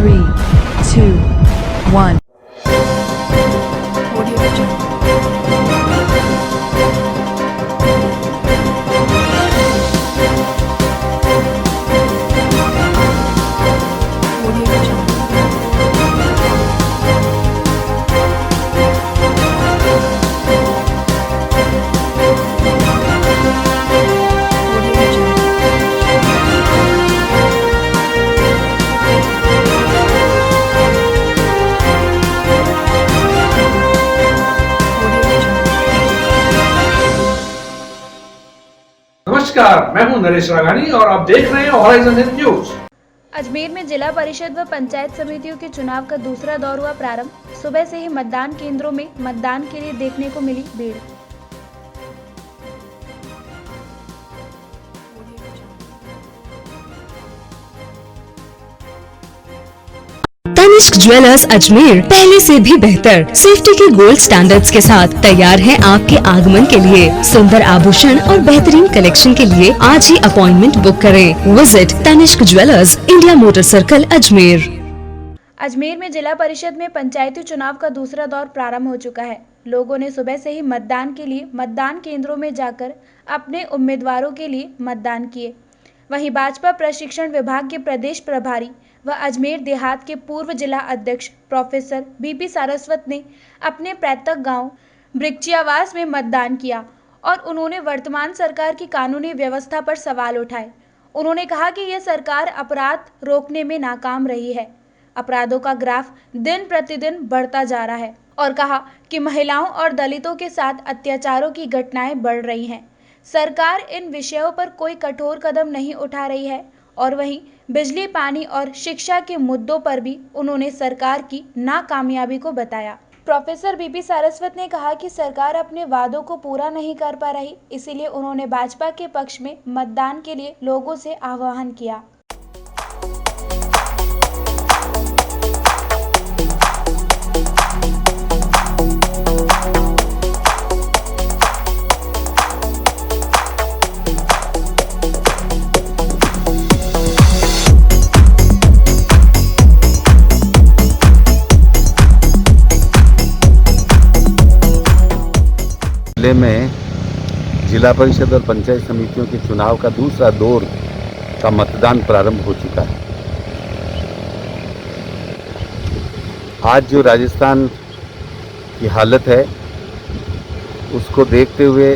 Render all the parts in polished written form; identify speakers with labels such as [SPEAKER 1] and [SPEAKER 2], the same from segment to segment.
[SPEAKER 1] 3, 2, 1.
[SPEAKER 2] नमस्कार, मैं हूं नरेश राघानी और आप देख रहे हैं हॉराइजन हिंद न्यूज।
[SPEAKER 3] अजमेर में जिला परिषद व पंचायत समितियों के चुनाव का दूसरा दौर हुआ प्रारंभ। सुबह से ही मतदान केंद्रों में मतदान के लिए देखने को मिली भीड़।
[SPEAKER 4] तनिष्क ज्वेलर्स अजमेर पहले से भी बेहतर सेफ्टी के गोल्ड स्टैंडर्ड्स के साथ तैयार है आपके आगमन के लिए। सुंदर आभूषण और बेहतरीन कलेक्शन के लिए आज ही अपॉइंटमेंट बुक करें। Visit Tanishq jewellers, India motor circle, Ajmer.
[SPEAKER 3] Ajmer में जिला परिषद में पंचायती चुनाव का दूसरा दौर प्रारंभ हो चुका है। लोगों ने सुबह से ही मतदान के लिए मतदान केंद्रों में जाकर अपने उम्मीदवारों के लिए मतदान किए। वहीं भाजपा प्रशिक्षण विभाग के प्रदेश प्रभारी व अजमेर देहात के पूर्व जिला अध्यक्ष प्रोफेसर बीपी सारस्वत ने अपने पैतृक गांव ब्रिक्चियावास में मतदान किया और उन्होंने वर्तमान सरकार की कानूनी व्यवस्था पर सवाल उठाए। उन्होंने कहा कि यह सरकार अपराध रोकने में नाकाम रही है। अपराधों का ग्राफ दिन प्रतिदिन बढ़ता जा रहा है और कहा कि महिलाओं और दलितों के साथ अत्याचारों की घटनाएं बढ़ रही हैं। सरकार इन विषयों पर कोई कठोर कदम नहीं उठा रही है और वहीं बिजली, पानी और शिक्षा के मुद्दों पर भी उन्होंने सरकार की नाकामयाबी को बताया। प्रोफेसर बीपी सारस्वत ने कहा कि सरकार अपने वादों को पूरा नहीं कर पा रही, इसीलिए उन्होंने भाजपा के पक्ष में मतदान के लिए लोगों से आह्वान किया।
[SPEAKER 5] जिले में जिला परिषद और पंचायत समितियों के चुनाव का दूसरा दौर का मतदान प्रारंभ हो चुका है। आज जो राजस्थान की हालत है उसको देखते हुए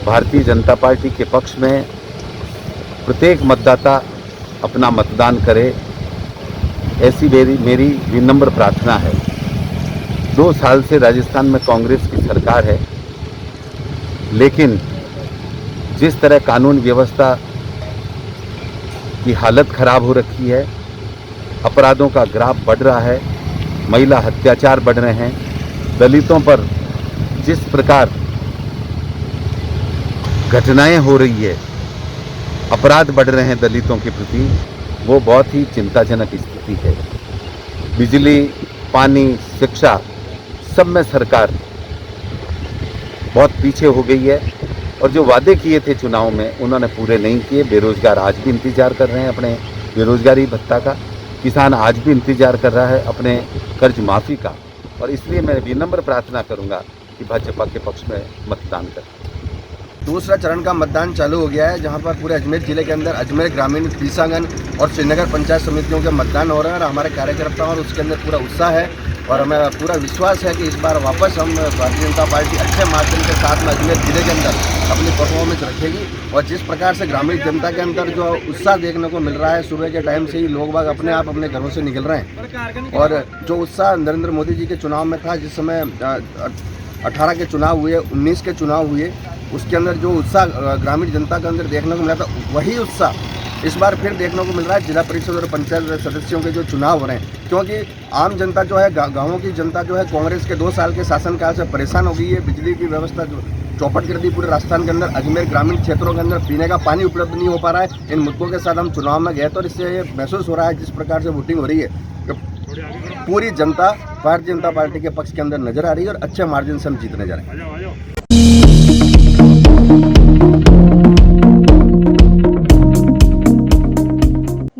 [SPEAKER 5] भारतीय जनता पार्टी के पक्ष में प्रत्येक मतदाता अपना मतदान करे, ऐसी मेरी विनम्र प्रार्थना है। 2 साल से राजस्थान में कांग्रेस की सरकार है, लेकिन जिस तरह कानून व्यवस्था की हालत खराब हो रखी है, अपराधों का ग्राफ बढ़ रहा है, महिला अत्याचार बढ़ रहे हैं, दलितों पर जिस प्रकार घटनाएं हो रही है, अपराध बढ़ रहे हैं दलितों के प्रति, वो बहुत ही चिंताजनक स्थिति है। बिजली, पानी, शिक्षा सब में सरकार बहुत पीछे हो गई है और जो वादे किए थे चुनाव में उन्होंने पूरे नहीं किए। बेरोजगार आज भी इंतजार कर रहे हैं अपने बेरोजगारी भत्ता का, किसान आज भी इंतजार कर रहा है अपने कर्ज माफ़ी का, और इसलिए मैं विनम्र प्रार्थना करूंगा कि भाजपा के पक्ष में मतदान करें।
[SPEAKER 6] दूसरा चरण का मतदान चालू हो गया है, जहां पर पूरे अजमेर जिले के अंदर अजमेर ग्रामीण, तीसागंज और श्रीनगर पंचायत समितियों के मतदान हो रहे हैं और हमारे कार्यकर्ताओं और उसके अंदर पूरा उत्साह है और हमें पूरा विश्वास है कि इस बार वापस हम भारतीय जनता पार्टी अच्छे मार्जिन के साथ में अजमेर जिले के अंदर अपनी परफॉर्मेंस रखेगी। और जिस प्रकार से ग्रामीण जनता के अंदर जो उत्साह देखने को मिल रहा है, सुबह के टाइम से ही लोग बाग अपने आप अपने घरों से निकल रहे हैं और जो उत्साह नरेंद्र मोदी जी के चुनाव में था, जिस समय 18 के चुनाव हुए, 19 के चुनाव हुए, उसके अंदर जो उत्साह ग्रामीण जनता के अंदर देखने को मिला था, वही उत्साह इस बार फिर देखने को मिल रहा है जिला परिषद और पंचायत सदस्यों के जो चुनाव हो रहे हैं। क्योंकि आम जनता जो है, गाँवों की जनता जो है, कांग्रेस के 2 साल के शासनकाल से परेशान हो गई है। बिजली की व्यवस्था जो चौपट कर दी पूरे राजस्थान के अंदर, अजमेर ग्रामीण क्षेत्रों के अंदर पीने का पानी उपलब्ध नहीं हो पा रहा है। इन मुद्दों के साथ हम चुनाव में गए तो इससे ये महसूस हो रहा है, जिस प्रकार से वोटिंग हो रही है, पूरी जनता भारतीय जनता पार्टी के पक्ष के अंदर नजर आ रही है और अच्छे मार्जिन से हम जीतने जा रहे हैं।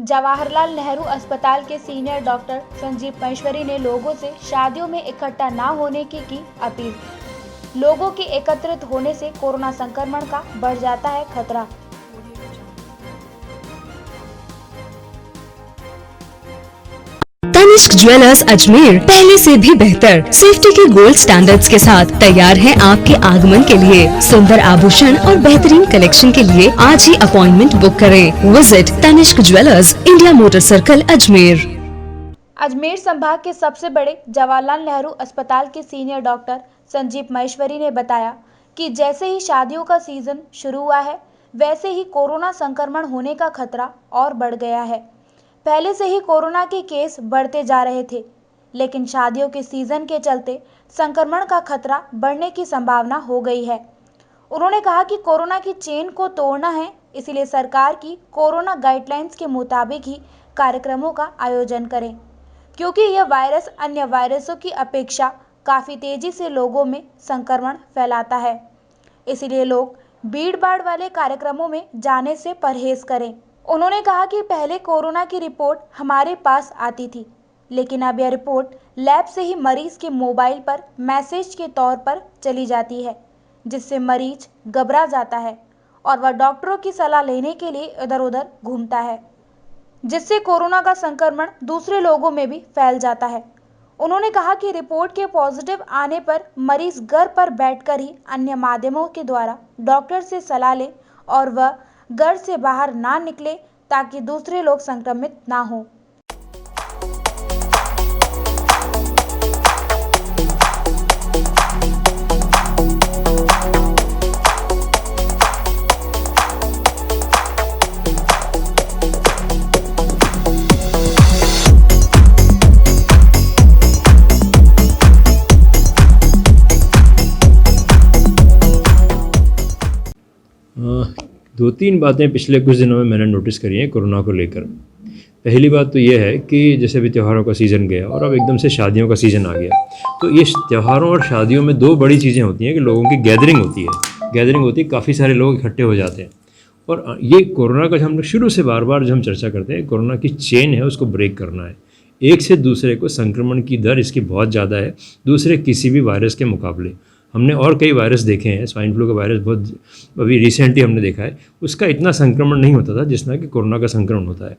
[SPEAKER 3] जवाहरलाल नेहरू अस्पताल के सीनियर डॉक्टर संजीव महेश्वरी ने लोगों से शादियों में इकट्ठा न होने की अपील। लोगों के एकत्रित होने से कोरोना संक्रमण का बढ़ जाता है खतरा।
[SPEAKER 4] तनिष्क ज्वेलर्स अजमेर पहले से भी बेहतर सेफ्टी के गोल्ड स्टैंडर्ड्स के साथ तैयार है आपके आगमन के लिए। सुंदर आभूषण और बेहतरीन कलेक्शन के लिए आज ही अपॉइंटमेंट बुक करें। Visit Tanishq jewellers, India motor circle, Ajmer.
[SPEAKER 3] Ajmer संभाग के सबसे बड़े जवाहरलाल नेहरू अस्पताल के सीनियर डॉक्टर संजीव महेश्वरी ने बताया कि जैसे ही शादियों का सीजन शुरू हुआ है, वैसे ही कोरोना संक्रमण होने का खतरा और बढ़ गया है। पहले से ही कोरोना के केस बढ़ते जा रहे थे, लेकिन शादियों के सीजन के चलते संक्रमण का खतरा बढ़ने की संभावना हो गई है। उन्होंने कहा कि कोरोना की चेन को तोड़ना है, इसलिए सरकार की कोरोना गाइडलाइंस के मुताबिक ही कार्यक्रमों का आयोजन करें, क्योंकि यह वायरस अन्य वायरसों की अपेक्षा काफ़ी तेजी से लोगों में संक्रमण फैलाता है। इसलिए लोग भीड़-भाड़ वाले कार्यक्रमों में जाने से परहेज करें। उन्होंने कहा कि पहले कोरोना की रिपोर्ट हमारे पास आती थी, लेकिन अब यह रिपोर्ट लैब से ही मरीज के मोबाइल पर मैसेज के तौर पर चली जाती है, जिससे मरीज घबरा जाता है और वह डॉक्टरों की सलाह लेने के लिए इधर-उधर घूमता है, जिससे कोरोना का संक्रमण दूसरे लोगों में भी फैल जाता है। उन्होंने कहा कि रिपोर्ट के पॉजिटिव आने पर मरीज घर पर बैठकर ही अन्य माध्यमों के द्वारा डॉक्टर से सलाह ले और वह घर से बाहर ना निकले, ताकि दूसरे लोग संक्रमित ना हों।
[SPEAKER 7] दो तीन बातें पिछले कुछ दिनों में मैंने नोटिस करी हैं कोरोना को लेकर। पहली बात तो ये है कि जैसे अभी त्योहारों का सीज़न गया और अब एकदम से शादियों का सीज़न आ गया, तो ये त्योहारों और शादियों में दो बड़ी चीज़ें होती हैं कि लोगों की गैदरिंग होती है, काफ़ी सारे लोग इकट्ठे हो जाते हैं। और ये कोरोना का हम लोग शुरू से बार बार जो हम चर्चा करते हैं, कोरोना की चेन है उसको ब्रेक करना है। एक से दूसरे को संक्रमण की दर इसकी बहुत ज़्यादा है दूसरे किसी भी वायरस के मुकाबले। हमने और कई वायरस देखे हैं, स्वाइन फ्लू का वायरस बहुत अभी रिसेंटली हमने देखा है, उसका इतना संक्रमण नहीं होता था जितना कि कोरोना का संक्रमण होता है।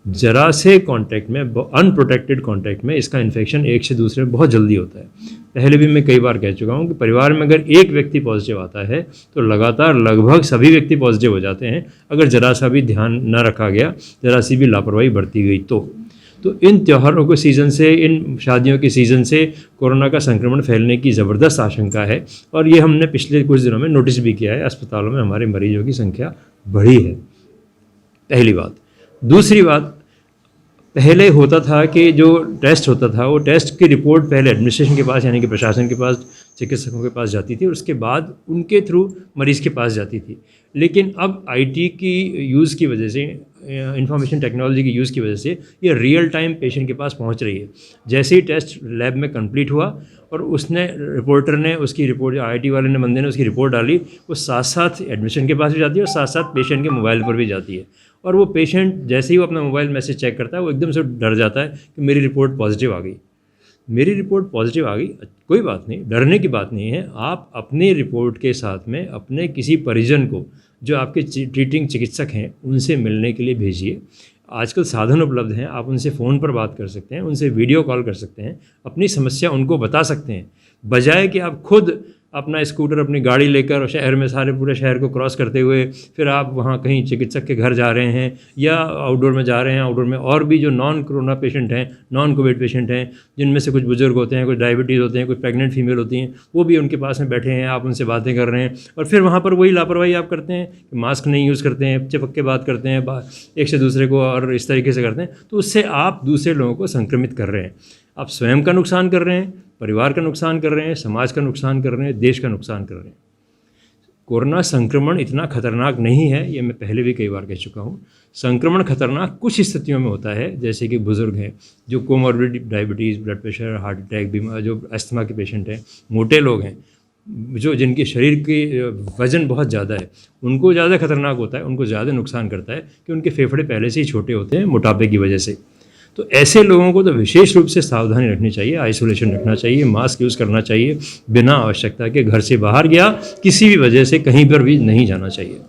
[SPEAKER 7] जरा से कांटेक्ट में, अनप्रोटेक्टेड कांटेक्ट में इसका इन्फेक्शन एक से दूसरे में बहुत जल्दी होता है। पहले भी मैं कई बार कह चुका हूँ कि परिवार में अगर एक व्यक्ति पॉजिटिव आता है तो लगातार लगभग सभी व्यक्ति पॉजिटिव हो जाते हैं, अगर जरा सा भी ध्यान न रखा गया, जरा सी भी लापरवाही बरती गई तो इन त्योहारों के सीज़न से, इन शादियों के सीज़न से कोरोना का संक्रमण फैलने की ज़बरदस्त आशंका है। और ये हमने पिछले कुछ दिनों में नोटिस भी किया है, अस्पतालों में हमारे मरीजों की संख्या बढ़ी है। पहली बात। दूसरी बात, पहले होता था कि जो टेस्ट होता था वो टेस्ट की रिपोर्ट पहले एडमिनिस्ट्रेशन के पास यानी कि प्रशासन के पास, चिकित्सकों के पास जाती थी और उसके बाद उनके थ्रू मरीज़ के पास जाती थी। लेकिन अब आईटी की यूज़ की वजह से, इंफॉर्मेशन टेक्नोलॉजी की यूज़ की वजह से ये रियल टाइम पेशेंट के पास पहुंच रही है। जैसे ही टेस्ट लैब में कंप्लीट हुआ और उसने रिपोर्टर ने उसकी रिपोर्ट, आईटी वाले ने बंदे ने उसकी रिपोर्ट डाली, वो साथ साथ एडमिशन के पास भी जाती है और साथ साथ पेशेंट के मोबाइल पर भी जाती है। और वो पेशेंट जैसे ही वो अपना मोबाइल मैसेज चेक करता है वो एकदम से डर जाता है कि मेरी रिपोर्ट पॉजिटिव आ गई, मेरी रिपोर्ट पॉजिटिव आ गई। कोई बात नहीं, डरने की बात नहीं है। आप अपनी रिपोर्ट के साथ में अपने किसी परिजन को जो आपके ट्रीटिंग चिकित्सक हैं उनसे मिलने के लिए भेजिए। आजकल साधन उपलब्ध हैं, आप उनसे फ़ोन पर बात कर सकते हैं, उनसे वीडियो कॉल कर सकते हैं, अपनी समस्या उनको बता सकते हैं, बजाय कि आप खुद अपना स्कूटर, अपनी गाड़ी लेकर शहर में सारे पूरे शहर को क्रॉस करते हुए फिर आप वहाँ कहीं चिकित्सक के घर जा रहे हैं या आउटडोर में जा रहे हैं। आउटडोर में और भी जो नॉन कोरोना पेशेंट हैं, नॉन कोविड पेशेंट हैं, जिनमें से कुछ बुजुर्ग होते हैं, कुछ डायबिटीज़ होते हैं, कुछ प्रेग्नेंट फीमेल होती हैं, वो भी उनके पास में बैठे हैं, आप उनसे बातें कर रहे हैं और फिर वहाँ पर वही लापरवाही आप करते हैं कि मास्क नहीं यूज़ करते हैं, चिपक के बात करते हैं एक से दूसरे को और इस तरीके से करते हैं, तो उससे आप दूसरे लोगों को संक्रमित कर रहे हैं। आप स्वयं का नुकसान कर रहे हैं, परिवार का नुकसान कर रहे हैं, समाज का नुकसान कर रहे हैं, देश का नुकसान कर रहे हैं। कोरोना संक्रमण इतना खतरनाक नहीं है, ये मैं पहले भी कई बार कह चुका हूँ। संक्रमण खतरनाक कुछ स्थितियों में होता है, जैसे कि बुज़ुर्ग हैं जो comorbid diabetes, blood pressure, heart attack, बीमार, जो अस्थमा के पेशेंट हैं, मोटे लोग हैं, जो जिनके शरीर के वज़न बहुत ज़्यादा है उनको ज़्यादा खतरनाक होता है, उनको ज़्यादा नुकसान करता है कि उनके फेफड़े पहले से ही छोटे होते हैं मोटापे की वजह से। तो ऐसे लोगों को तो विशेष रूप से सावधानी रखनी चाहिए, आइसोलेशन रखना चाहिए, मास्क यूज़ करना चाहिए, बिना आवश्यकता के घर से बाहर या किसी भी वजह से कहीं पर भी नहीं जाना चाहिए।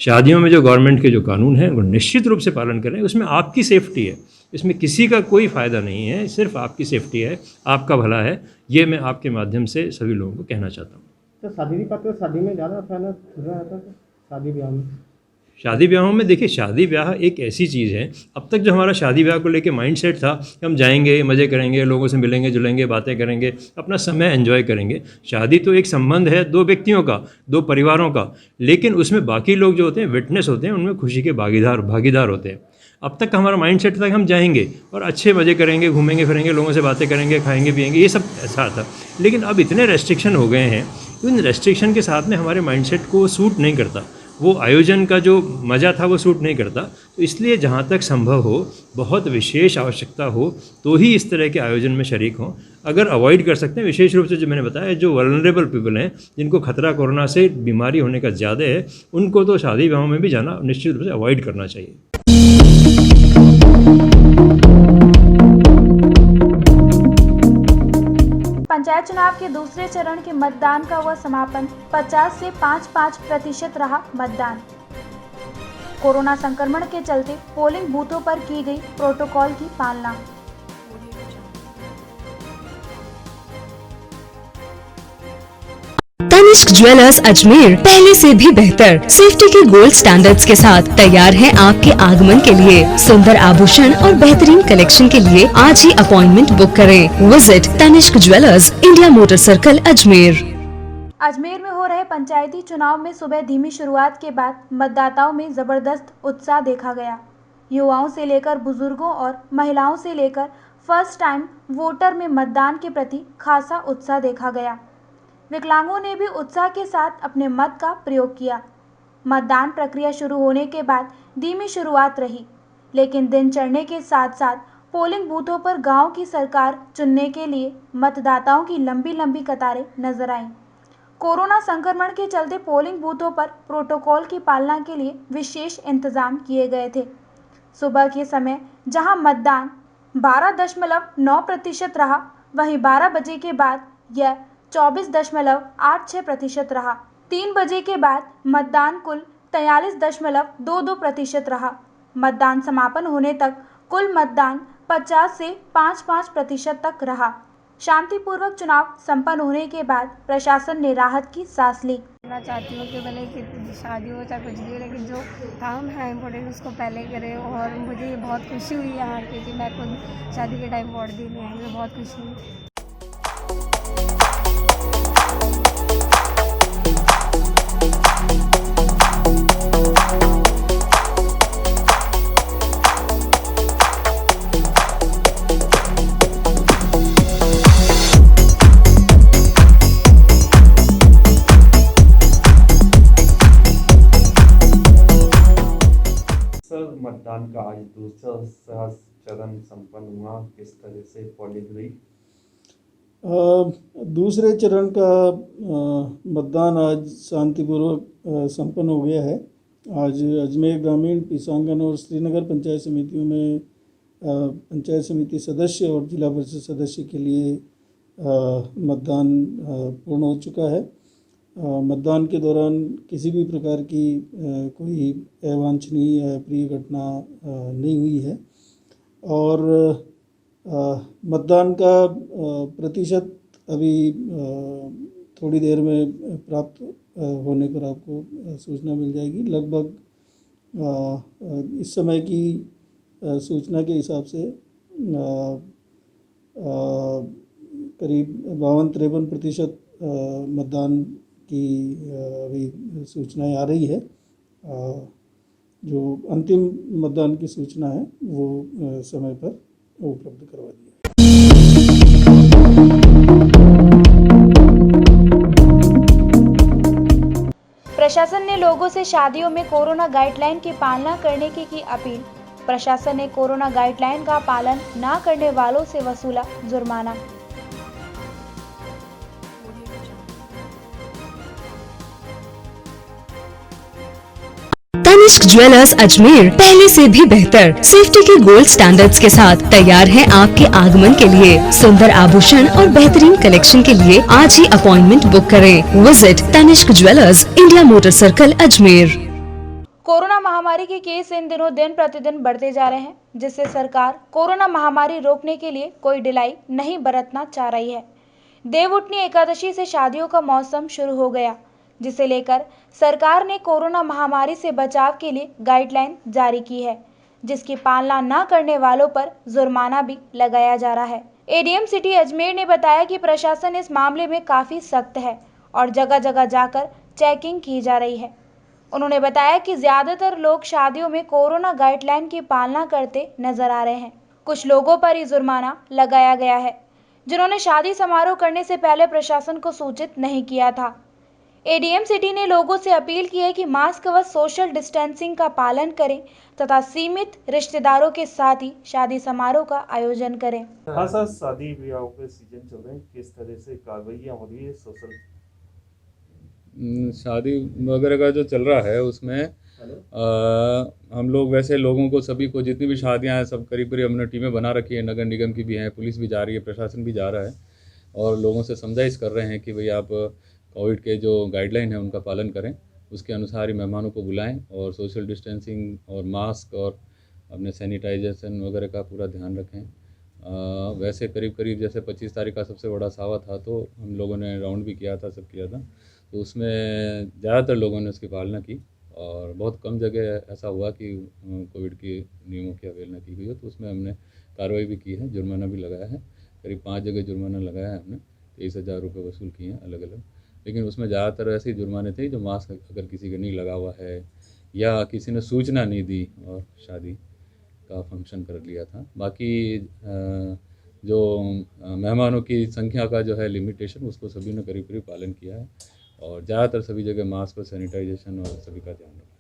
[SPEAKER 7] शादियों में जो गवर्नमेंट के जो कानून हैं वो निश्चित रूप से पालन करें, उसमें आपकी सेफ्टी है, इसमें किसी का कोई फ़ायदा नहीं है, सिर्फ आपकी सेफ्टी है, आपका भला है। ये मैं आपके माध्यम से सभी लोगों को कहना चाहता हूँ।
[SPEAKER 8] तो शादी नहीं पाते, शादी में ज़्यादा फैला रहता है, शादी ब्याह में।
[SPEAKER 7] शादी ब्याहों में देखिए, शादी ब्याह एक ऐसी चीज़ है, अब तक जो हमारा शादी ब्याह को लेके माइंडसेट था कि हम जाएंगे, मज़े करेंगे, लोगों से मिलेंगे जुलेंगे, बातें करेंगे, अपना समय एंजॉय करेंगे। शादी तो एक संबंध है दो व्यक्तियों का, दो परिवारों का, लेकिन उसमें बाकी लोग जो होते हैं विटनेस होते हैं, उनमें खुशी के भागीदार होते हैं। अब तक हमारा माइंडसेट था कि हम जाएंगे और अच्छे मज़े करेंगे, घूमेंगे फिरेंगे, लोगों से बातें करेंगे, खाएंगे पिएंगे, ये सब ऐसा था। लेकिन अब इतने रेस्ट्रिक्शन हो गए हैं, तो इन रेस्ट्रिक्शन के साथ में हमारे माइंडसेट को सूट नहीं करता, वो आयोजन का जो मज़ा था वो सूट नहीं करता। तो इसलिए जहाँ तक संभव हो, बहुत विशेष आवश्यकता हो तो ही इस तरह के आयोजन में शरीक हों। अगर अवॉइड कर सकते हैं, विशेष रूप से जो मैंने बताया, जो वल्नरेबल पीपल हैं, जिनको खतरा कोरोना से बीमारी होने का ज़्यादा है, उनको तो शादी ब्याहों में भी जाना निश्चित रूप से अवॉइड करना चाहिए।
[SPEAKER 3] पंचायत चुनाव के दूसरे चरण के मतदान का हुआ समापन। 50 से 5% रहा मतदान। कोरोना संक्रमण के चलते पोलिंग बूथों पर की गई प्रोटोकॉल की पालना।
[SPEAKER 4] तनिष्क ज्वेलर्स अजमेर पहले से भी बेहतर सेफ्टी के गोल्ड स्टैंडर्ड्स के साथ तैयार है आपके आगमन के लिए। सुंदर आभूषण और बेहतरीन कलेक्शन के लिए आज ही अपॉइंटमेंट बुक करें। Visit Tanishq jewellers, India motor circle, Ajmer.
[SPEAKER 3] Ajmer में हो रहे पंचायती चुनाव में सुबह धीमी शुरुआत के बाद मतदाताओं में जबरदस्त उत्साह देखा गया। युवाओं से लेकर बुजुर्गों और महिलाओं से लेकर फर्स्ट टाइम वोटर में मतदान के प्रति खासा उत्साह देखा गया। विकलांगों ने भी उत्साह के साथ अपने मत का प्रयोग किया। मतदान प्रक्रिया शुरू होने के बाद धीमी शुरुआत रही, लेकिन दिन चढ़ने के साथ साथ पोलिंग बूथों पर गांव की सरकार चुनने के लिए मतदाताओं की लंबी लंबी कतारें नजर आईं। कोरोना संक्रमण के चलते पोलिंग बूथों पर प्रोटोकॉल की पालना के लिए विशेष इंतजाम किए गए थे। सुबह के समय जहां मतदान 12.9% रहा, वहीं 12 बजे के बाद यह 24.86% रहा। 3 बजे के बाद मतदान कुल 43.22% रहा। मतदान समापन होने तक कुल मतदान 50 से 5% तक रहा। शांतिपूर्वक चुनाव संपन्न होने के बाद प्रशासन ने राहत की सांस ली।
[SPEAKER 9] मैं चाहती हूँ कि भले कि शादी हो चाहे कुछ भी हो, लेकिन जो काम है इम्पोर्टेंट उसको पहले करें। और मुझे ये बहुत खुशी हुई यहाँ क्योंकि मैं खुद शादी के टाइम वोट देने आई, मुझे बहुत खुशी हुई।
[SPEAKER 10] मतदान का आज दूसरा चरण संपन्न हुआ, किस तरह से पोलिंग हुई?
[SPEAKER 8] दूसरे चरण का मतदान आज शांतिपूर्वक संपन्न हो गया है। आज अजमेर ग्रामीण, पीसांगन और श्रीनगर पंचायत समितियों में पंचायत समिति सदस्य और जिला परिषद सदस्य के लिए मतदान पूर्ण हो चुका है। मतदान के दौरान किसी भी प्रकार की कोई अवांछनीय या अप्रिय घटना नहीं हुई है और मतदान का प्रतिशत अभी थोड़ी देर में प्राप्त होने पर आपको सूचना मिल जाएगी। लगभग इस समय की सूचना के हिसाब से करीब 52-53% मतदान की अभी सूचनाएं आ रही है। जो अंतिम मतदान की सूचना है वो समय पर उपलब्ध करवा दी है।
[SPEAKER 3] प्रशासन ने लोगों से शादियों में कोरोना गाइडलाइन की पालना करने की अपील। प्रशासन ने कोरोना गाइडलाइन का पालन न करने वालों से वसूला जुर्माना।
[SPEAKER 4] तनिष्क ज्वेलर्स अजमेर पहले से भी बेहतर सेफ्टी के गोल्ड स्टैंडर्ड्स के साथ तैयार है आपके आगमन के लिए। सुंदर आभूषण और बेहतरीन कलेक्शन के लिए आज ही अपॉइंटमेंट बुक करें। Visit Tanishq jewellers, India motor circle, Ajmer.
[SPEAKER 3] Corona महामारी के केस इन दिनों दिन प्रतिदिन बढ़ते जा रहे हैं, जिससे सरकार कोरोना महामारी रोकने के लिए कोई ढिलाई नहीं बरतना चाह रही है। देवउठनी एकादशी से शादियों का मौसम शुरू हो गया, जिसे लेकर सरकार ने कोरोना महामारी से बचाव के लिए गाइडलाइन जारी की है, जिसकी पालना न करने वालों पर जुर्माना भी लगाया जा रहा है। एडीएम सिटी अजमेर ने बताया कि प्रशासन इस मामले में काफ़ी सख्त है और जगह जगह जाकर चेकिंग की जा रही है। उन्होंने बताया कि ज़्यादातर लोग शादियों में कोरोना गाइडलाइन की पालना करते नजर आ रहे हैं। कुछ लोगों पर ही जुर्माना लगाया गया है, जिन्होंने शादी समारोह करने से पहले प्रशासन को सूचित नहीं किया था। एडीएम सिटी ने लोगों से अपील की है कि मास्क व सोशल डिस्टेंसिंग का पालन करें तथा सीमित रिश्तेदारों के साथ ही शादी समारोह का आयोजन करें।
[SPEAKER 10] हाँ सर, शादी ब्याहों के सीजन चल रहे हैं, किस तरह से कार्रवाइयाँ हो रही है सोशल?
[SPEAKER 11] शादी वगैरह का जो चल रहा है उसमें हम लोग वैसे लोगों को, सभी को, जितनी भी शादियां हैं सब करीब करीब हमने टीमें बना रखी है। नगर निगम की भी हैं, पुलिस भी जा रही है, प्रशासन भी जा रहा है और लोगों से समझाइश कर रहे हैं कि भाई आप कोविड के जो गाइडलाइन है उनका पालन करें, उसके अनुसार ही मेहमानों को बुलाएं और सोशल डिस्टेंसिंग और मास्क और अपने सैनिटाइजेशन वगैरह का पूरा ध्यान रखें। वैसे करीब करीब जैसे 25 तारीख का सबसे बड़ा सावा था तो हम लोगों ने राउंड भी किया था, सब किया था, तो उसमें ज़्यादातर लोगों ने उसकी पालना की और बहुत कम जगह ऐसा हुआ कि कोविड के नियमों की अवहेलना की गई हो, तो उसमें हमने कार्रवाई भी की है, जुर्माना भी लगाया है। करीब 5 जगह जुर्माना लगाया है हमने, 23,000 रुपये वसूल किए हैं अलग अलग। लेकिन उसमें ज़्यादातर ऐसे जुर्माने थे जो मास्क अगर किसी का नहीं लगा हुआ है या किसी ने सूचना नहीं दी और शादी का फंक्शन कर लिया था। बाकी जो मेहमानों की संख्या का जो है लिमिटेशन, उसको सभी ने करीब करीब पालन किया है और ज़्यादातर सभी जगह मास्क और सैनिटाइजेशन और सभी का ध्यान रखा।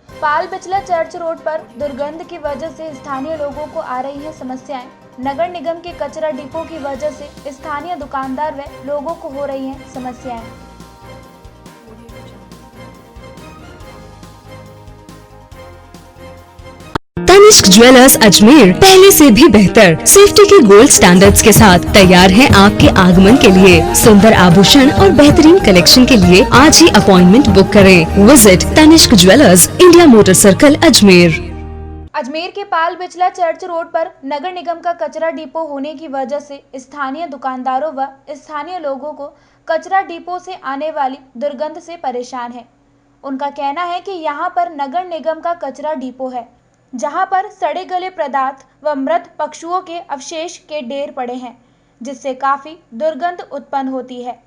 [SPEAKER 3] पाल बिचला चर्च रोड पर दुर्गंध की वजह से स्थानीय लोगों को आ रही हैं समस्याएं। नगर निगम के कचरा डिपो की वजह से स्थानीय दुकानदार व लोगों को हो रही हैं समस्याएं।
[SPEAKER 4] तनिष्क ज्वेलर्स अजमेर पहले से भी बेहतर सेफ्टी के गोल्ड स्टैंडर्ड्स के साथ तैयार है आपके आगमन के लिए। सुंदर आभूषण और बेहतरीन कलेक्शन के लिए आज ही अपॉइंटमेंट बुक करें। Visit Tanishq jewellers, India motor circle, Ajmer.
[SPEAKER 3] Ajmer के पाल बिचला चर्च रोड पर नगर निगम का कचरा डिपो होने की वजह से स्थानीय दुकानदारों व स्थानीय लोगों को कचरा डिपो से आने वाली दुर्गंध से परेशान है। उनका कहना है कि यहाँ पर नगर निगम का कचरा डिपो है, जहां पर सड़े गले पदार्थ व मृत पशुओं के अवशेष के ढेर पड़े हैं, जिससे काफ़ी दुर्गंध उत्पन्न होती है।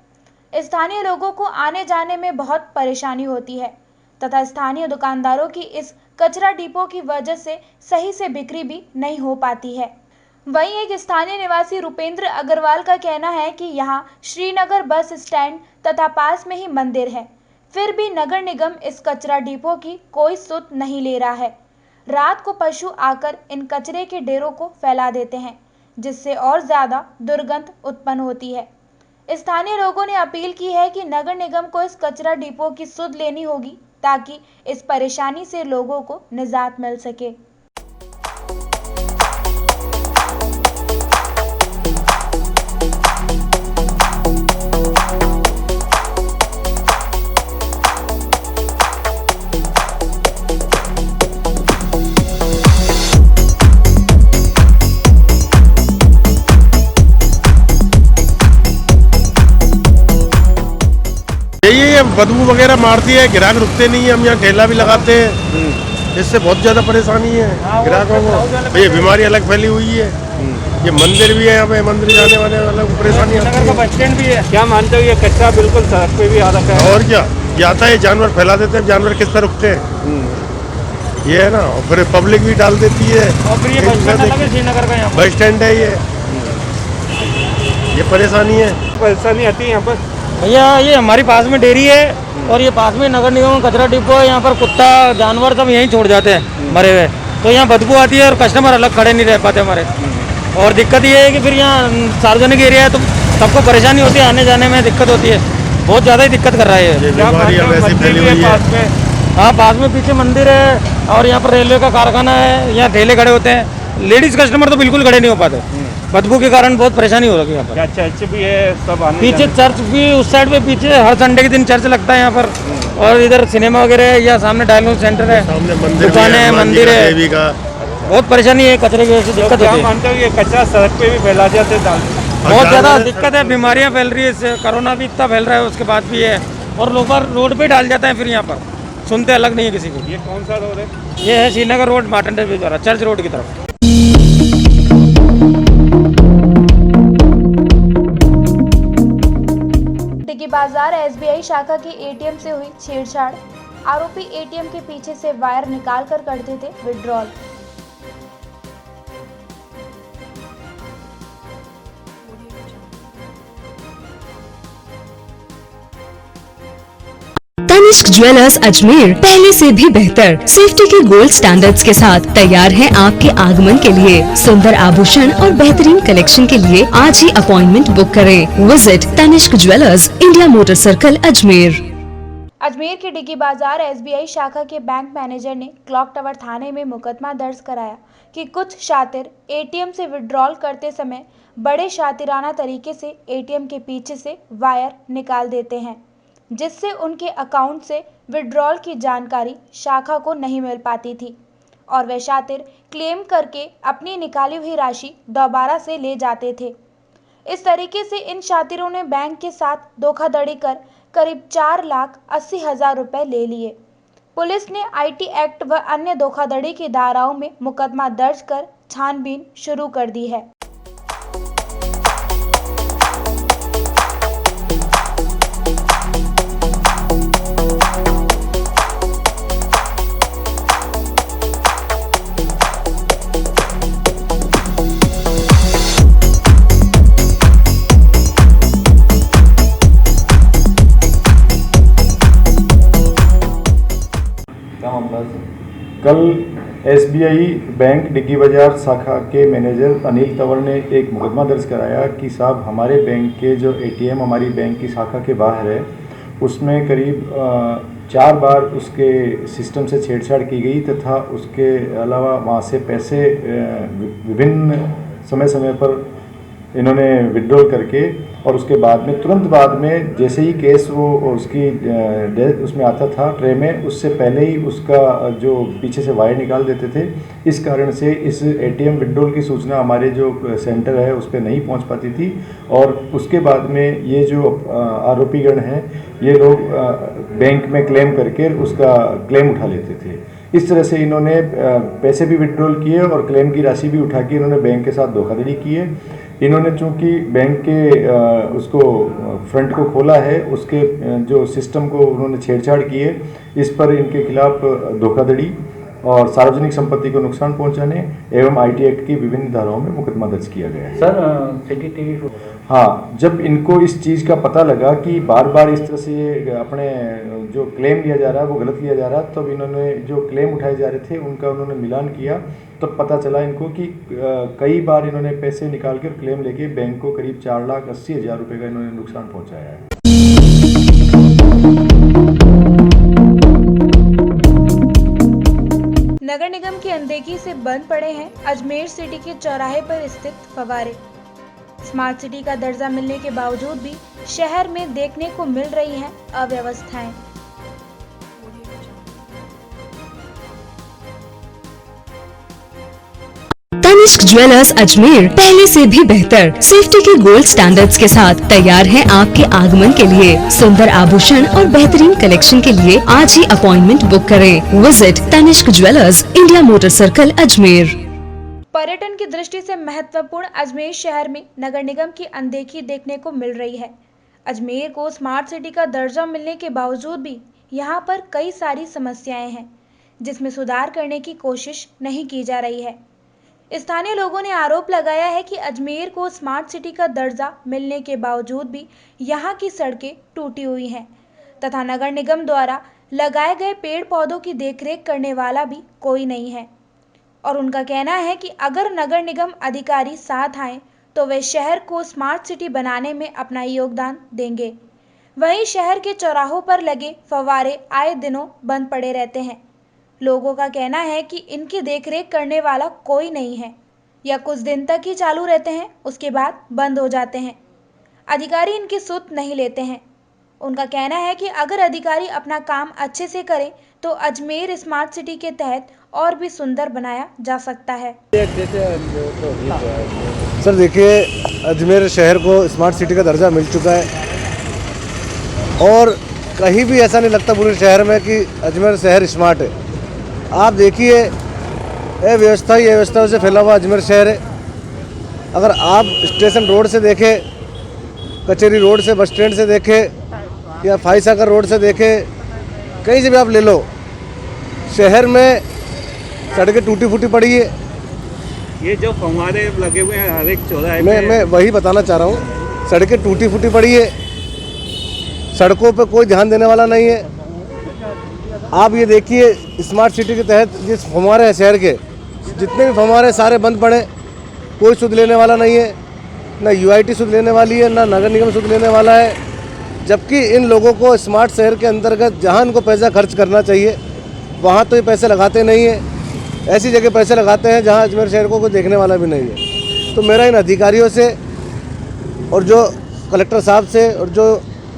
[SPEAKER 3] स्थानीय लोगों को आने जाने में बहुत परेशानी होती है तथा स्थानीय दुकानदारों की इस कचरा डिपो की वजह से सही से बिक्री भी नहीं हो पाती है। वहीं एक स्थानीय निवासी रुपेंद्र अग्रवाल का कहना है कि यहाँ श्रीनगर बस स्टैंड तथा पास में ही मंदिर है, फिर भी नगर निगम इस कचरा डिपो की कोई सुध नहीं ले रहा है। रात को पशु आकर इन कचरे के ढेरों को फैला देते हैं, जिससे और ज़्यादा दुर्गंध उत्पन्न होती है। स्थानीय लोगों ने अपील की है कि नगर निगम को इस कचरा डिपो की सुध लेनी होगी ताकि इस परेशानी से लोगों को निजात मिल सके।
[SPEAKER 12] ये बदबू वगैरह मारती है, ग्राहक रुकते नहीं है। हम यहाँ ठेला भी लगाते हैं, इससे बहुत ज़्यादा परेशानी है ग्राहकों को। ये बीमारी अलग फैली हुई है। ये मंदिर भी है, यहाँ पे मंदिर जाने वाले अलग परेशानी है।
[SPEAKER 13] बस स्टैंड भी है। क्या मानते हो, ये कचरा बिल्कुल सड़क पे भी आ रखा है?
[SPEAKER 12] और क्या। ये आता है जानवर फैला देते हैं, जानवर किस तरह रुकते हैं, ये है ना। और फिर पब्लिक भी डाल देती है।
[SPEAKER 13] और फिर ये बस स्टैंड अलग है श्रीनगर का, यहाँ
[SPEAKER 12] बस स्टैंड है ये परेशानी है।
[SPEAKER 13] परेशानी आती है यहाँ पर भैया। ये हमारी पास में डेयरी है और ये पास में नगर निगम कचरा डिपो है। यहाँ पर कुत्ता जानवर सब यहीं छोड़ जाते हैं मरे हुए, तो यहाँ बदबू आती है और कस्टमर अलग खड़े नहीं रह पाते हमारे। और दिक्कत ये है कि फिर यहाँ सार्वजनिक एरिया है तो सबको परेशानी होती है, आने जाने में दिक्कत होती है, बहुत ज़्यादा ही दिक्कत कर रहा है ये। हाँ, पास में पीछे मंदिर है और यहाँ पर रेलवे का कारखाना है, यहाँ ठेले खड़े होते हैं। लेडीज कस्टमर तो बिल्कुल खड़े नहीं हो पाते, बदबू के कारण बहुत परेशानी हो रही है यहाँ पर।
[SPEAKER 10] चर्च भी है सब आने
[SPEAKER 13] पीछे चर्च भी उस साइड पे पीछे हर संडे के दिन चर्च लगता है यहाँ पर। और इधर सिनेमा वगैरह है, या सामने डायलॉग सेंटर है, दुकानें है, मंदिर है, बहुत परेशानी है। कचरे की वजह से दिक्कत होती है।
[SPEAKER 10] मानते हो ये कचरा सड़क पे भी फैला जाते हैं,
[SPEAKER 13] बहुत ज़्यादा दिक्कत है, बीमारियाँ फैल रही है इससे। कोरोना भी इतना फैल रहा है, उसके बाद भी है। और लोग रोड पे डाल जाते हैं, फिर यहाँ पर सुनते अलग नहीं है किसी को।
[SPEAKER 10] ये कौन सा रोड है?
[SPEAKER 13] ये है श्रीनगर रोड, मार्टन द्वारा चर्च रोड की तरफ।
[SPEAKER 3] टिकी बाजार SBI शाखा की ATM से हुई छेड़छाड़। आरोपी ATM के पीछे से वायर निकालकर करते थे विड्रॉल।
[SPEAKER 4] तनिष्क ज्वेलर्स अजमेर पहले से भी बेहतर सेफ्टी के गोल्ड स्टैंडर्ड्स के साथ तैयार है आपके आगमन के लिए। सुंदर आभूषण और बेहतरीन कलेक्शन के लिए आज ही अपॉइंटमेंट बुक करें। Visit Tanishq jewellers, India motor circle, Ajmer.
[SPEAKER 3] Ajmer के डिगी बाजार SBI शाखा के बैंक मैनेजर ने क्लॉक टावर थाने में मुकदमा दर्ज कराया कि कुछ शातिर ATM से विड्रॉल करते समय बड़े शातिराना तरीके से ATM के पीछे से वायर निकाल देते हैं, जिससे उनके अकाउंट से विड्रॉल की जानकारी शाखा को नहीं मिल पाती थी और वे शातिर क्लेम करके अपनी निकाली हुई राशि दोबारा से ले जाते थे। इस तरीके से इन शातिरों ने बैंक के साथ धोखाधड़ी कर करीब 4,80,000 रुपए ले लिए। पुलिस ने IT एक्ट व अन्य धोखाधड़ी की धाराओं में मुकदमा दर्ज कर छानबीन शुरू कर दी है।
[SPEAKER 14] कल SBI बैंक डिग्गी बाजार शाखा के मैनेजर अनिल तंवर ने एक मुकदमा दर्ज कराया कि साहब हमारे बैंक के जो ATM हमारी बैंक की शाखा के बाहर है, उसमें करीब 4 बार उसके सिस्टम से छेड़छाड़ की गई तथा उसके अलावा वहाँ से पैसे विभिन्न समय समय पर इन्होंने विड्रॉल करके और उसके बाद में तुरंत बाद में जैसे ही केस वो उसकी उसमें आता था ट्रे में, उससे पहले ही उसका जो पीछे से वायर निकाल देते थे। इस कारण से इस ATM विड्रॉल की सूचना हमारे जो सेंटर है उस पर नहीं पहुंच पाती थी और उसके बाद में ये जो आरोपीगण हैं ये लोग बैंक में क्लेम करके उसका क्लेम उठा लेते थे। इस तरह से इन्होंने पैसे भी विड्रॉल किए और क्लेम की राशि भी उठा के इन्होंने बैंक के साथ धोखाधड़ी की है। इन्होंने चूंकि बैंक के उसको फ्रंट को खोला है, उसके जो सिस्टम को उन्होंने छेड़छाड़ की है, इस पर इनके खिलाफ धोखाधड़ी और सार्वजनिक संपत्ति को नुकसान पहुंचाने एवं IT एक्ट की विभिन्न धाराओं में मुकदमा दर्ज किया गया है।
[SPEAKER 10] सर CCTV
[SPEAKER 14] हाँ, जब इनको इस चीज़ का पता लगा कि बार बार इस तरह से ये अपने जो क्लेम लिया जा रहा है वो गलत लिया जा रहा है, तब इन्होंने जो क्लेम उठाए जा रहे थे उनका उन्होंने मिलान किया, तब पता चला इनको कि कई बार इन्होंने पैसे निकाल कर क्लेम लेके बैंक को करीब 4,80,000 रुपये का इन्होंने नुकसान पहुँचाया है।
[SPEAKER 3] नगर निगम की अनदेखी से बंद पड़े हैं अजमेर सिटी के चौराहे पर स्थित फव्वारे। स्मार्ट सिटी का दर्जा मिलने के बावजूद भी शहर में देखने को मिल रही हैं अव्यवस्थाएं।
[SPEAKER 4] तनिष्क ज्वेलर्स अजमेर पहले से भी बेहतर सेफ्टी के गोल्ड स्टैंडर्ड्स के साथ तैयार है आपके आगमन के लिए। सुंदर आभूषण और बेहतरीन कलेक्शन के लिए आज ही अपॉइंटमेंट बुक करें। Visit Tanishq jewellers, India motor circle, Ajmer.
[SPEAKER 3] पर्यटन की दृष्टि से महत्वपूर्ण अजमेर शहर में नगर निगम की अनदेखी देखने को मिल रही है। अजमेर को स्मार्ट सिटी का दर्जा मिलने के बावजूद भी यहाँ पर कई सारी समस्याएं हैं, जिसमें सुधार करने की कोशिश नहीं की जा रही है। स्थानीय लोगों ने आरोप लगाया है कि अजमेर को स्मार्ट सिटी का दर्जा मिलने के बावजूद भी यहाँ की सड़कें टूटी हुई हैं तथा नगर निगम द्वारा लगाए गए पेड़ पौधों की देखरेख करने वाला भी कोई नहीं है। और उनका कहना है कि अगर नगर निगम अधिकारी साथ आए तो वे शहर को स्मार्ट सिटी बनाने में अपना योगदान देंगे। वहीं शहर के चौराहों पर लगे फव्वारे आए दिनों बंद पड़े रहते हैं। लोगों का कहना है कि इनकी देखरेख करने वाला कोई नहीं है या कुछ दिन तक ही चालू रहते हैं, उसके बाद बंद हो जाते हैं। अधिकारी इनकी सुध नहीं लेते हैं। उनका कहना है कि अगर अधिकारी अपना काम अच्छे से करें तो अजमेर स्मार्ट सिटी के तहत और भी सुंदर बनाया जा सकता है।
[SPEAKER 15] सर देखिए, अजमेर शहर को स्मार्ट सिटी का दर्जा मिल चुका है और कहीं भी ऐसा नहीं लगता पूरे शहर में कि अजमेर शहर स्मार्ट है। आप देखिए, ये व्यवस्था से फैला हुआ अजमेर शहर है। अगर आप स्टेशन रोड से देखें, कचहरी रोड से, बस स्टैंड से देखें या फाइसागर रोड से देखें, कहीं से भी आप ले लो, शहर में सड़कें टूटी फूटी पड़ी है।
[SPEAKER 16] ये जो फव्वारे लगे हुए हैं हर एक चौराहे
[SPEAKER 15] मैं वही बताना चाह रहा हूँ, सड़कें टूटी फूटी पड़ी है, सड़कों पे कोई ध्यान देने वाला नहीं है। आप ये देखिए, स्मार्ट सिटी के तहत जिस फव्वारे हैं शहर के, जितने भी फव्वारे सारे बंद पड़े, कोई सुध लेने वाला नहीं है, ना यूआईटी सुध लेने वाली है, ना नगर निगम सुध लेने वाला है। जबकि इन लोगों को स्मार्ट शहर के अंतर्गत जहाँ इनको पैसा खर्च करना चाहिए वहाँ तो ये पैसे लगाते नहीं है, ऐसी जगह पैसे लगाते हैं जहाँ अजमेर शहर को कोई देखने वाला भी नहीं है। तो मेरा इन अधिकारियों से और जो कलेक्टर साहब से और जो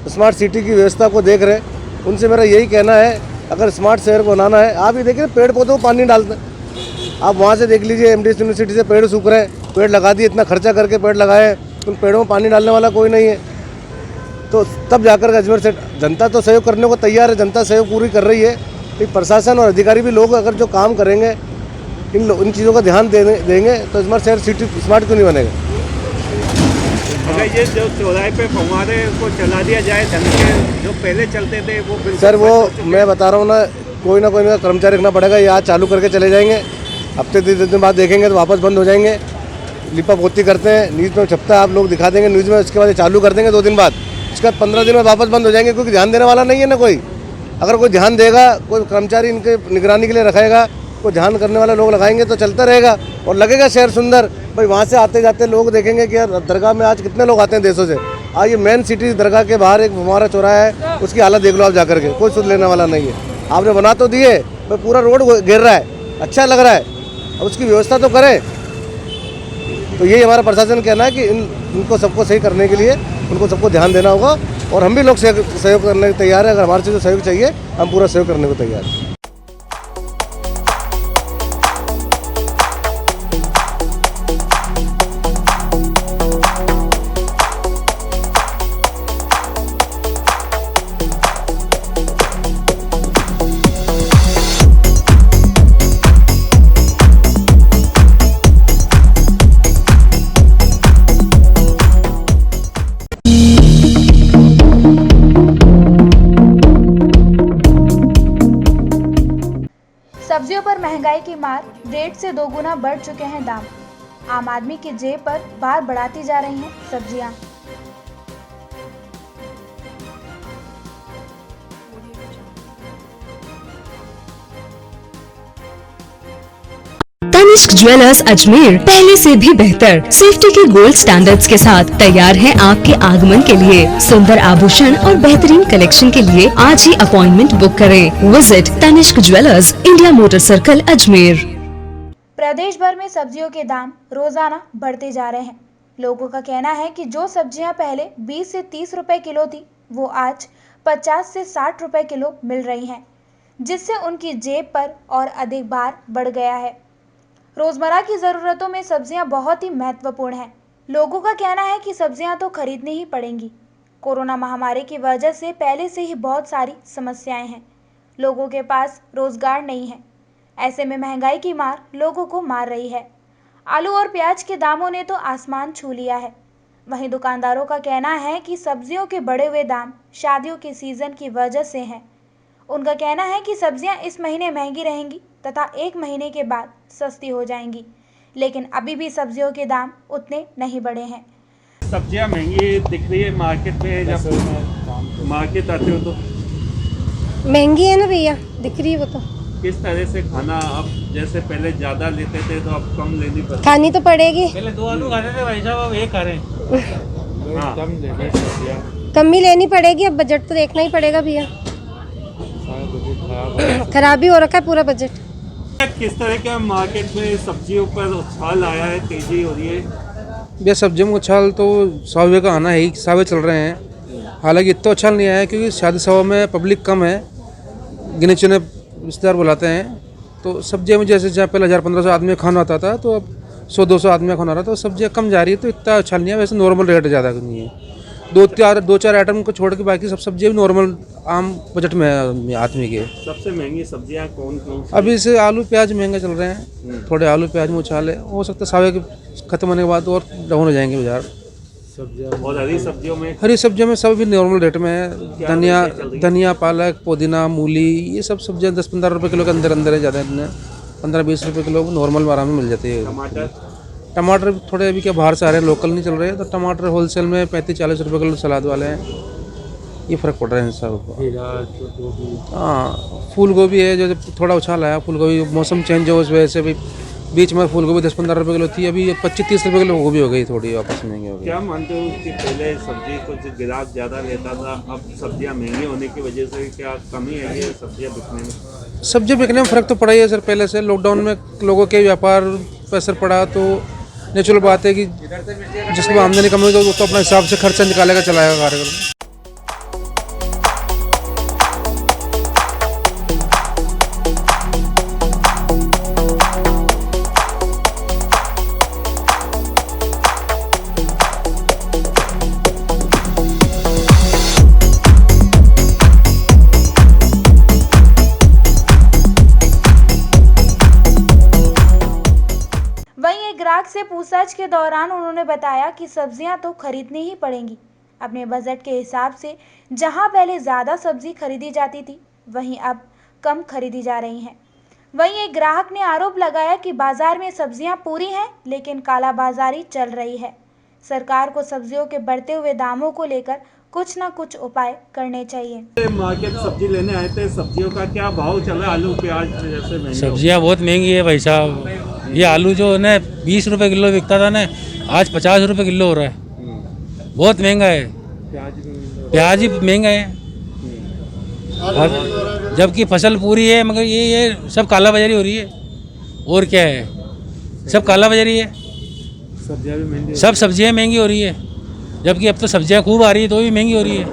[SPEAKER 15] स्मार्ट सिटी की व्यवस्था को देख रहे हैं उनसे मेरा यही कहना है, अगर स्मार्ट शहर को बनाना है, आप ये देखिए पेड़ पौधों को पानी डालते हैं। आप वहाँ से देख लीजिए, एमडीएस यूनिवर्सिटी से पेड़ सूख रहे हैं, पेड़ लगा दिए, इतना खर्चा करके पेड़ लगाए हैं, उन पेड़ों में पानी डालने वाला कोई नहीं है। तो तब जाकर अजमेर से जनता तो सहयोग करने को तैयार है, जनता सहयोग पूरी कर रही है। लेकिन प्रशासन और अधिकारी भी लोग अगर जो काम करेंगे, इन चीज़ों का ध्यान देंगे तो स्मार्ट शहर सिटी स्मार्ट क्यों नहीं बनेगा।
[SPEAKER 16] अगर ये जो चौराहे पे फव्वारे को चला दिया जाए ढंग से, जो पहले चलते थे वो
[SPEAKER 15] सर, वो मैं बता रहा हूँ ना, कोई ना कोई कर्मचारी रखना पड़ेगा। ये आज चालू करके चले जाएंगे, हफ्ते 10 दिन बाद देखेंगे तो वापस बंद हो जाएंगे। लिपा पोती करते हैं, न्यूज़ में छपता है, आप लोग दिखा देंगे न्यूज़ में, उसके बाद चालू कर देंगे 2 दिन बाद, उसके बाद 15 दिन में वापस बंद हो जाएंगे, क्योंकि ध्यान देने वाला नहीं है ना कोई। अगर कोई ध्यान देगा, कोई कर्मचारी इनके निगरानी के लिए रखेगा, कोई ध्यान करने वाले लोग लगाएंगे तो चलता रहेगा और लगेगा शहर सुंदर। भाई वहाँ से आते जाते लोग देखेंगे कि यार दरगाह में आज कितने लोग आते हैं देशों से। आज ये मेन सिटी दरगाह के बाहर एक हमारा चौराहा है, उसकी हालत देख लो आप जाकर के, कोई सुध लेने वाला नहीं है। आपने बना तो दिए, भाई पूरा रोड गिर रहा है, अच्छा लग रहा है, अब उसकी व्यवस्था तो करें। तो यही हमारा प्रशासन कहना है कि इनको सबको सही करने के लिए उनको सबको ध्यान देना होगा और हम भी लोग सहयोग करने को तैयार है। अगर हमारे से सहयोग चाहिए, हम पूरा सहयोग करने को तैयार हैं।
[SPEAKER 3] सब्जियों पर महंगाई की मार, 1.5 से 2 गुना बढ़ चुके हैं दाम। आम आदमी की जेब पर भार बढ़ाती जा रही हैं सब्जियां।
[SPEAKER 4] तनिष्क ज्वेलर्स अजमेर पहले से भी बेहतर सेफ्टी के गोल्ड स्टैंडर्ड्स के साथ तैयार है आपके आगमन के लिए। सुंदर आभूषण और बेहतरीन कलेक्शन के लिए आज ही अपॉइंटमेंट बुक करें। Visit Tanishq jewellers, India motor circle, Ajmer.
[SPEAKER 3] प्रदेश भर में सब्जियों के दाम रोजाना बढ़ते जा रहे हैं। लोगों का कहना है कि जो सब्जियां पहले 20 से 30 रुपए किलो थी, वो आज 50 से 60 रुपए किलो मिल रही हैं, जिससे उनकी जेब पर और अधिक भार बढ़ गया है। रोजमर्रा की ज़रूरतों में सब्जियां बहुत ही महत्वपूर्ण हैं। लोगों का कहना है कि सब्जियां तो खरीदनी ही पड़ेंगी। कोरोना महामारी की वजह से पहले से ही बहुत सारी समस्याएं हैं। लोगों के पास रोजगार नहीं है। ऐसे में महंगाई की मार लोगों को मार रही है। आलू और प्याज के दामों ने तो आसमान छू लिया है। वहीं दुकानदारों का कहना है कि सब्जियों के बढ़े हुए दाम शादियों के सीजन की वजह से हैं। उनका कहना है कि सब्जियां इस महीने महंगी रहेंगी तथा 1 महीने के बाद सस्ती हो जाएंगी, लेकिन अभी भी सब्जियों के दाम उतने नहीं बढ़े हैं।
[SPEAKER 16] सब्जियां महंगी दिख रही है मार्केट में, जब मार्केट आते हो तो
[SPEAKER 9] महंगी है ना भैया, दिख रही है वो तो।
[SPEAKER 16] किस तरह से खाना अब जैसे पहले ज़्यादा लेते थे तो अब कम लेनी पड़ती?
[SPEAKER 9] खानी तो पड़ेगी।
[SPEAKER 13] पहले 2 आलू खाते थे भाई साहब, अब 1 खा रहे हैं।
[SPEAKER 16] हाँ, कम लेनी सब्जियां।
[SPEAKER 9] कम ही लेनी पड़ेगी, अब बजट तो देखना ही पड़ेगा भैया। खराब ही हो रखा है पूरा बजट।
[SPEAKER 16] किस तरह का मार्केट में सब्जियों पर उछाल आया है, तेजी हो रही है?
[SPEAKER 17] भैया सब्जियों में उछाल तो सौ का आना है ही, सावे चल रहे हैं। हालांकि इतना उछाल नहीं आया है क्योंकि शादी सभा में पब्लिक कम है, गिने चुने रिश्तेदार बुलाते हैं। तो सब्जियों में जैसे जहाँ पहले 1000-1500 आदमी खाना आता था तो अब 100-200 आदमी खाना रहा, तो सब्जियाँ कम जा रही है, तो इतना उछाल नहीं है। वैसे नॉर्मल रेट ज़्यादा नहीं है, 2-4 आइटम को छोड़ के बाकी सब सब्जियाँ भी नॉर्मल आम बजट में है आदमी के।
[SPEAKER 16] सबसे महंगी सब्जियां कौन सी?
[SPEAKER 17] अभी से आलू प्याज महंगे चल रहे हैं, थोड़े आलू प्याज में उछाल है। हो सकता है सावे के खत्म होने के बाद और डाउन हो जाएंगे बाजार।
[SPEAKER 16] और हरी सब्जियों में
[SPEAKER 17] सब भी नॉर्मल रेट में है। धनिया, पालक, पुदीना, मूली, ये सब सब्जियां 10-15 रुपये किलो के अंदर है। ज़्यादा 15-20 रुपये किलो नॉर्मल आराम में मिल जाती है। टमाटर थोड़े अभी क्या बाहर से आ रहे हैं, लोकल नहीं चल रहे हैं, तो टमाटर होलसेल में 35-40 रुपये किलो सलाद वाले हैं। ये फ़र्क पड़ रहा है इन सब। हाँ, फूल गोभी है जो थोड़ा उछाल आया। फूल गोभी मौसम चेंज हो उस वजह से भी बीच में फूल गोभी 10-15 रुपये किलो थी, अभी 25-30 रुपये किलो गोभी हो गई, थोड़ी वापस महंगी हो गई।
[SPEAKER 16] क्या मानते हो कि पहले सब्जी को जो ग्राहक ज़्यादा लेता था, अब सब्जियां महंगी होने की वजह से क्या कमी है ये सब्जियां बिकने में?
[SPEAKER 17] सब्जी बिकने में फ़र्क तो पड़ा ही है सर। पहले से लॉकडाउन में लोगों के व्यापार पर असर पड़ा, तो नेचुरल बात है कि जिसको आमदनी कम हुई तो वो तो अपने हिसाब से खर्चा निकालेगा, चलाएगा कार्यक्रम।
[SPEAKER 3] ग्राहक से पूछताछ के दौरान उन्होंने बताया कि सब्जियां तो खरीदनी ही पड़ेंगी। अपने बजट के हिसाब से जहां पहले ज़्यादा सब्जी खरीदी जाती थी, वहीं अब कम खरीदी जा रही हैं। वहीं एक ग्राहक ने आरोप लगाया कि बाजार में सब्जियां पूरी हैं, लेकिन कालाबाजारी चल रही है। सरकार को सब्जियों के बढ़ते हुए दामों को लेकर कुछ न कुछ उपाय करने चाहिए।
[SPEAKER 16] मार्केट सब्जी लेने आए थे, सब्जियों का क्या भाव चला? आलू प्याज जैसे महंगे?
[SPEAKER 13] सब्जियां बहुत महंगी है भाई साहब। ये आलू जो है ना 20 रुपये किलो बिकता था ना, आज 50 रुपये किलो हो रहा है। बहुत महंगा है। प्याज भी महंगा है, और जबकि फसल पूरी है, मगर ये सब कालाबाजारी हो रही है। और क्या है, सब कालाबाजारी है।
[SPEAKER 16] सब्जियां भी महंगी,
[SPEAKER 13] सब सब्जियां महंगी हो रही है, जबकि अब तो सब्जियां खूब आ रही है तो भी महंगी हो रही है।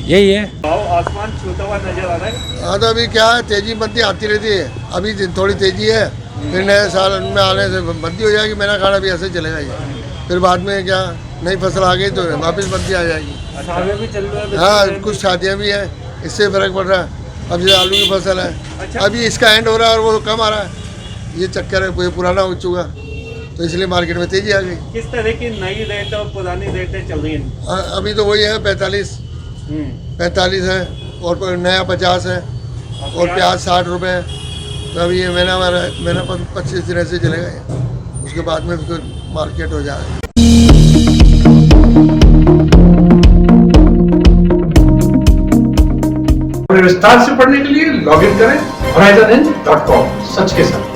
[SPEAKER 13] यही है,
[SPEAKER 16] भाव आसमान छूता हुआ नजर आ रहा है।
[SPEAKER 6] हाँ, तो अभी क्या है, तेजी मंदी आती रहती है। अभी थोड़ी तेजी है, फिर नए साल में आने से मंदी हो जाएगी। मेरा खाना भी ऐसे चलेगा ही। फिर बाद में क्या, नई फसल आ गई तो वापस मंदी आ जाएगी।
[SPEAKER 16] शादियां भी चल रही है।
[SPEAKER 6] हाँ, कुछ शादियाँ भी हैं, इससे फर्क पड़ रहा है। अब जैसे आलू की फसल है, अभी इसका एंड हो रहा है और वो कम आ रहा है। ये चक्कर है, कोई पुराना हो चुका, तो इसलिए मार्केट में तेजी आ गई।
[SPEAKER 16] किस तरह की नई रेट और पुरानी रेटें चल रही हैं?
[SPEAKER 6] अभी तो वही है, 45 है, और नया 50 है, और प्याज 60 रुपये है। तो अभी ये महीना 25 दिन ऐसे चलेगा, उसके बाद में फिर मार्केट हो जाएगा।
[SPEAKER 2] विस्तार से पढ़ने के लिए लॉग इन करें horizonn.com। सच के साथ।